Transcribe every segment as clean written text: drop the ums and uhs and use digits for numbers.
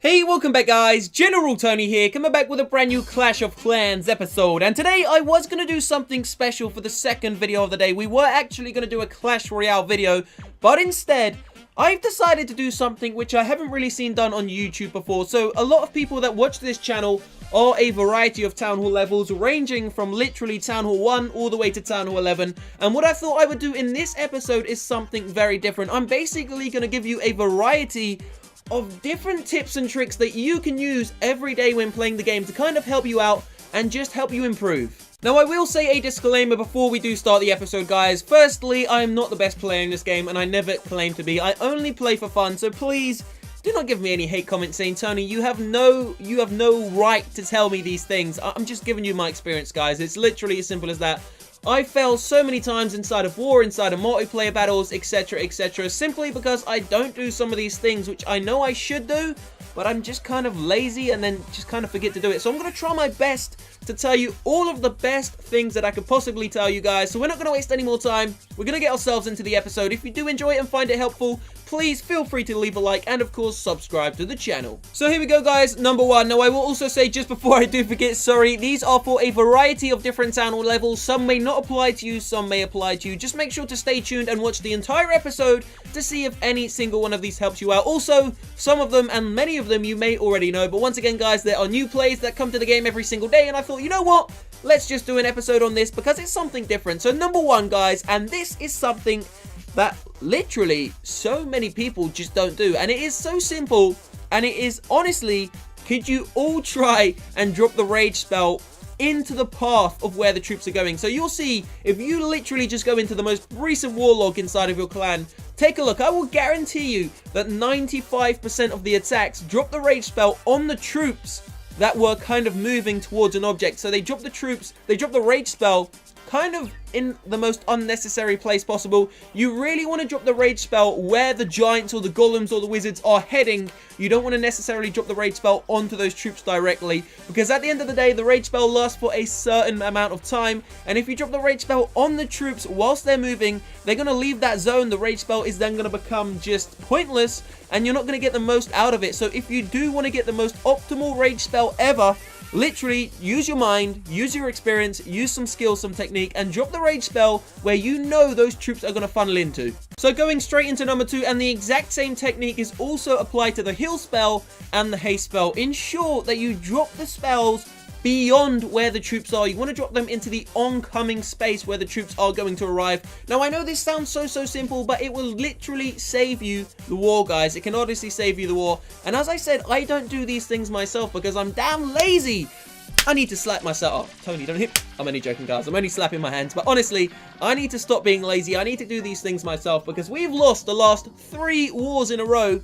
Hey, welcome back guys, General Tony here, coming back with a brand new Clash of Clans episode. And today I was going to do something special for the second video of the day. We were actually going to do a Clash Royale video, but instead I've decided to do something which I haven't really seen done on YouTube before. So a lot of people that watch this channel are a variety of Town Hall levels, ranging from literally Town Hall 1 all the way to Town Hall 11. And what I thought I would do in this episode is something very different. I'm basically going to give you a variety of different tips and tricks that you can use every day when playing the game to kind of help you out and just help you improve. Now, I will say a disclaimer before we do start the episode, guys. Firstly, I am not the best player in this game, and I never claim to be. I only play for fun, so please do not give me any hate comments saying, Tony, you have no right to tell me these things. I'm just giving you my experience, guys. It's literally as simple as that. I fell so many times inside of war, inside of multiplayer battles, etc, etc, simply because I don't do some of these things which I know I should do, but I'm just kind of lazy and then just kind of forget to do it. So I'm going to try my best to tell you all of the best things that I could possibly tell you guys. So we're not going to waste any more time. We're going to get ourselves into the episode. If you do enjoy it and find it helpful, please feel free to leave a like and of course subscribe to the channel. So here we go guys, number one. Now I will also say, just before I do forget, sorry, these are for a variety of different Town Hall levels. Some may not apply to you, some may apply to you. Just make sure to stay tuned and watch the entire episode to see if any single one of these helps you out. Also, some of them and many of them you may already know, but once again guys, there are new players that come to the game every single day, and I thought, you know what? Let's just do an episode on this because it's something different. So number one guys, and this is something that literally so many people just don't do, and it is so simple, and it is honestly, could you all try and drop the rage spell into the path of where the troops are going? So you'll see, if you literally just go into the most recent war log inside of your clan, take a look, I will guarantee you that 95% of the attacks drop the rage spell on the troops that were kind of moving towards an object. So they drop the troops, they drop the rage spell kind of in the most unnecessary place possible. You really want to drop the rage spell where the giants or the golems or the wizards are heading. You don't want to necessarily drop the rage spell onto those troops directly, because at the end of the day, the rage spell lasts for a certain amount of time, and if you drop the rage spell on the troops whilst they're moving, they're going to leave that zone. The rage spell is then going to become just pointless, and you're not going to get the most out of it. So if you do want to get the most optimal rage spell ever, literally use your mind, use your experience, use some skill, some technique, and drop the rage spell where you know those troops are going to funnel into. So going straight into number two, and the exact same technique is also applied to the heal spell and the haste spell. Ensure that you drop the spells beyond where the troops are. You want to drop them into the oncoming space where the troops are going to arrive. Now I know this sounds so simple, but it will literally save you the war, guys. It can honestly save you the war. And as I said, I don't do these things myself because I'm damn lazy. I need to slap myself. Oh, Tony, don't hit. I'm only joking, guys. I'm only slapping my hands. But honestly, I need to stop being lazy. I need to do these things myself because we've lost the last 3 wars in a row.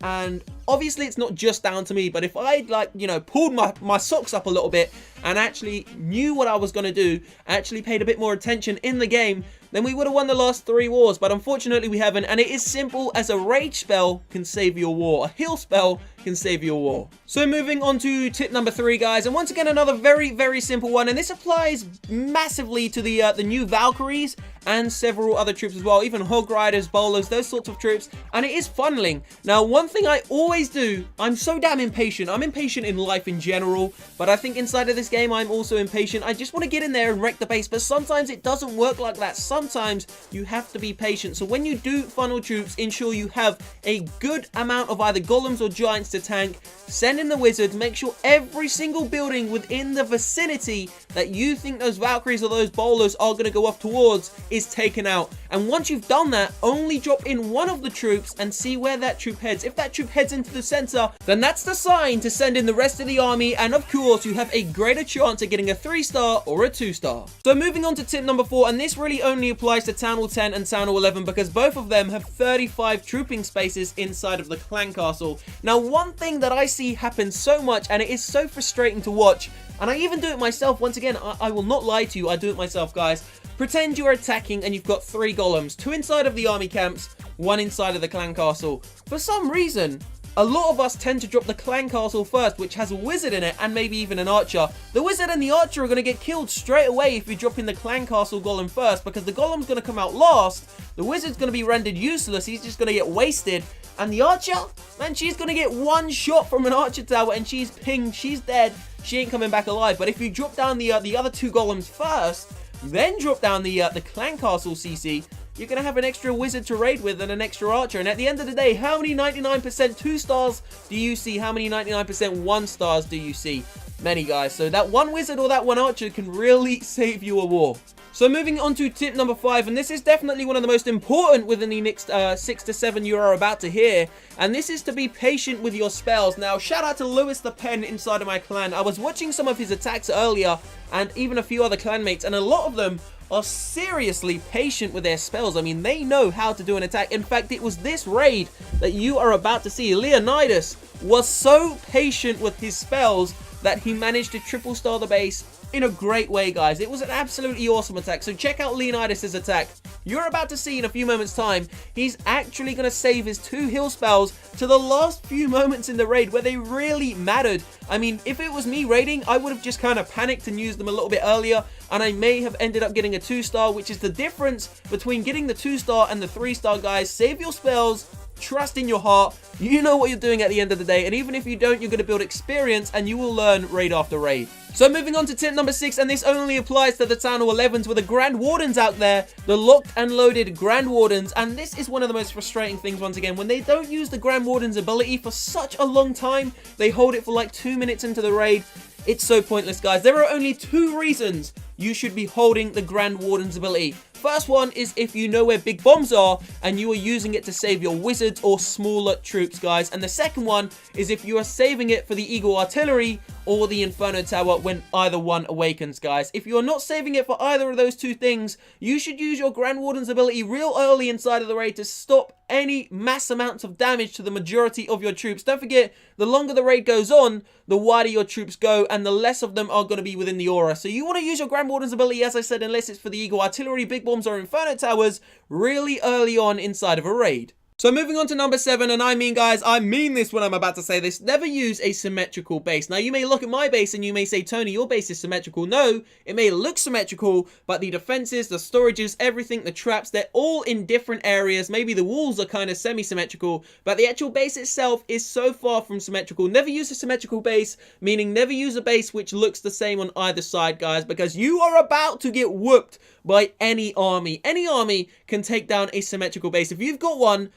And obviously it's not just down to me, but if I'd like, you know, pulled my socks up a little bit and actually knew what I was going to do, actually paid a bit more attention in the game, then we would have won the last 3 wars. But unfortunately we haven't, and it is simple as a rage spell can save your war. A heal spell can save your war. So moving on to tip number 3, guys, and once again another very simple one, and this applies massively to the new Valkyries and several other troops as well, even hog-riders, bowlers, those sorts of troops, and it is funneling. Now one thing I always do, I'm so damn impatient. I'm impatient in life in general, but I think inside of this game I'm also impatient. I just want to get in there and wreck the base, but sometimes it doesn't work like that. Sometimes you have to be patient. So when you do funnel troops, ensure you have a good amount of either golems or giants to tank. Send in the wizards. Make sure every single building within the vicinity that you think those Valkyries or those bowlers are going to go off towards is taken out. And once you've done that, only drop in one of the troops and see where that troop heads. If that troop heads into the center, then that's the sign to send in the rest of the army, and of course you have a greater chance of getting a 3-star or a 2-star. So moving on to tip number 4, and this really only applies to Town Hall 10 and Town Hall 11 because both of them have 35 trooping spaces inside of the clan castle. Now one thing that I see happen so much, and it is so frustrating to watch, and I even do it myself, once again, I will not lie to you, I do it myself, guys. Pretend you're attacking and you've got 3 golems, 2 inside of the army camps, 1 inside of the clan castle. For some reason, a lot of us tend to drop the clan castle first, which has a wizard in it and maybe even an archer. The wizard and the archer are going to get killed straight away if you drop in the clan castle golem first, because the golem's going to come out last. The wizard's going to be rendered useless. He's just going to get wasted. And the archer, man, she's gonna get one shot from an archer tower and she's pinged, she's dead, she ain't coming back alive. But if you drop down the other 2 golems first, then drop down the clan castle CC, you're gonna have an extra wizard to raid with and an extra archer. And at the end of the day, how many 99% 2 stars do you see? How many 99% 1 stars do you see? Many, guys. So that one wizard or that one archer can really save you a war. So moving on to tip number 5, and this is definitely one of the most important within the next 6 to 7 you are about to hear, and this is to be patient with your spells. Now, shout out to Lewis the Pen inside of my clan. I was watching some of his attacks earlier, and even a few other clanmates, and a lot of them are seriously patient with their spells. I mean, they know how to do an attack. In fact, it was this raid that you are about to see. Leonidas was so patient with his spells that he managed to triple star the base in a great way, guys. It was an absolutely awesome attack. So check out Leonidas' attack. You're about to see in a few moments time, he's actually going to save his 2 heal spells to the last few moments in the raid where they really mattered. I mean, if it was me raiding, I would have just kind of panicked and used them a little bit earlier, and I may have ended up getting a 2-star, which is the difference between getting the 2-star and the 3-star, guys. Save your spells, trust in your heart, you know what you're doing at the end of the day, and even if you don't, you're going to build experience and you will learn raid after raid. So moving on to tip number 6, and this only applies to the Town Hall 11s with the Grand Wardens out there, the locked and loaded Grand Wardens, and this is one of the most frustrating things once again, when they don't use the Grand Warden's ability for such a long time, they hold it for like 2 minutes into the raid. It's so pointless, guys. There are only 2 reasons you should be holding the Grand Warden's ability. First one is if you know where big bombs are and you are using it to save your wizards or smaller troops, guys. And the second one is if you are saving it for the Eagle Artillery or the Inferno Tower when either one awakens, guys. If you are not saving it for either of those 2 things, you should use your Grand Warden's ability real early inside of the raid to stop any mass amounts of damage to the majority of your troops. Don't forget, the longer the raid goes on, the wider your troops go and the less of them are going to be within the aura. So you want to use your Grand Warden's ability, as I said, unless it's for the Eagle Artillery, big bombs or Inferno Towers, really early on inside of a raid. So moving on to number 7, and I mean, guys, I mean this when I'm about to say this, never use a symmetrical base. Now, you may look at my base and you may say, Tony, your base is symmetrical. No, it may look symmetrical, but the defenses, the storages, everything, the traps, they're all in different areas. Maybe the walls are kind of semi-symmetrical, but the actual base itself is so far from symmetrical. Never use a symmetrical base, meaning never use a base which looks the same on either side, guys, because you are about to get whooped by any army. Any army can take down a symmetrical base. If you've got one,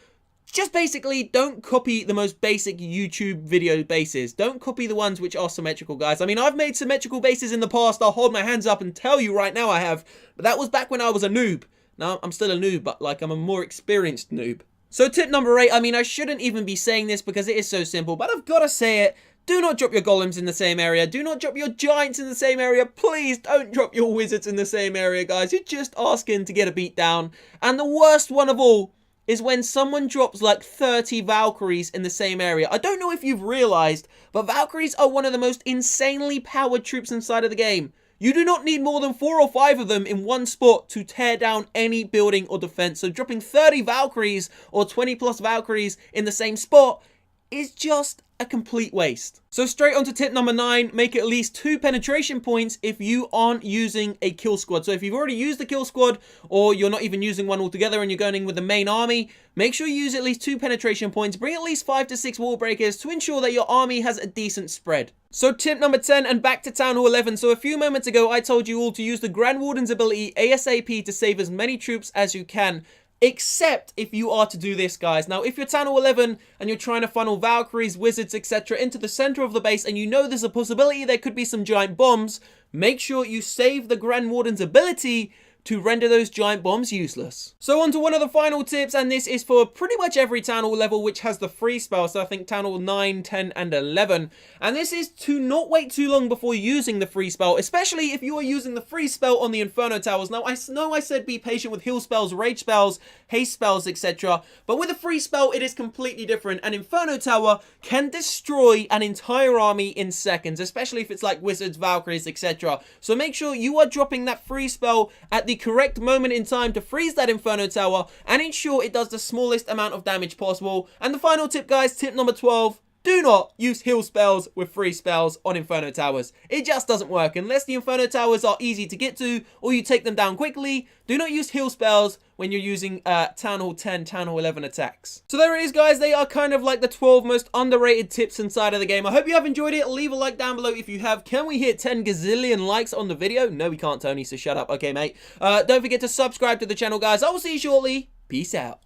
just basically don't copy the most basic YouTube video bases. Don't copy the ones which are symmetrical, guys. I mean, I've made symmetrical bases in the past. I'll hold my hands up and tell you right now I have. But that was back when I was a noob. Now, I'm still a noob, but like I'm a more experienced noob. So tip number 8, I mean, I shouldn't even be saying this because it is so simple, but I've got to say it. Do not drop your golems in the same area. Do not drop your giants in the same area. Please don't drop your wizards in the same area, guys. You're just asking to get a beat down. And the worst one of all is when someone drops like 30 Valkyries in the same area. I don't know if you've realized, but Valkyries are one of the most insanely powered troops inside of the game. You do not need more than 4 or 5 of them in one spot to tear down any building or defense. So dropping 30 Valkyries or 20 plus Valkyries in the same spot is just a complete waste. So straight on to tip number 9, make at least 2 penetration points if you aren't using a kill squad. So if you've already used the kill squad or you're not even using one altogether and you're going in with the main army, make sure you use at least 2 penetration points. Bring at least 5 to 6 wall breakers to ensure that your army has a decent spread. So tip number 10, and back to Town Hall 11. So a few moments ago, I told you all to use the Grand Warden's ability ASAP to save as many troops as you can. Except if you are to do this, guys. Now, if you're Town Hall 11 and you're trying to funnel Valkyries, Wizards, etc. into the center of the base and you know there's a possibility there could be some giant bombs, make sure you save the Grand Warden's ability to render those giant bombs useless. So on to one of the final tips, and this is for pretty much every Town Hall level which has the free spell. So I think Town Hall 9, 10, and 11. And this is to not wait too long before using the free spell, especially if you are using the free spell on the Inferno Towers. Now, I know I said be patient with heal spells, rage spells, haste spells, etc. But with a free spell, it is completely different. An Inferno Tower can destroy an entire army in seconds, especially if it's like Wizards, Valkyries, etc. So make sure you are dropping that free spell at the correct moment in time to freeze that Inferno Tower and ensure it does the smallest amount of damage possible. And the final tip, guys, tip number 12, do not use heal spells with free spells on Inferno Towers. It just doesn't work unless the Inferno Towers are easy to get to or you take them down quickly. Do not use heal spells when you're using Town Hall 10, Town Hall 11 attacks. So there it is, guys. They are kind of like the 12 most underrated tips inside of the game. I hope you have enjoyed it. Leave a like down below if you have. Can we hit 10 gazillion likes on the video? No, we can't, Tony, so shut up. Okay, mate. Don't forget to subscribe to the channel, guys. I will see you shortly. Peace out.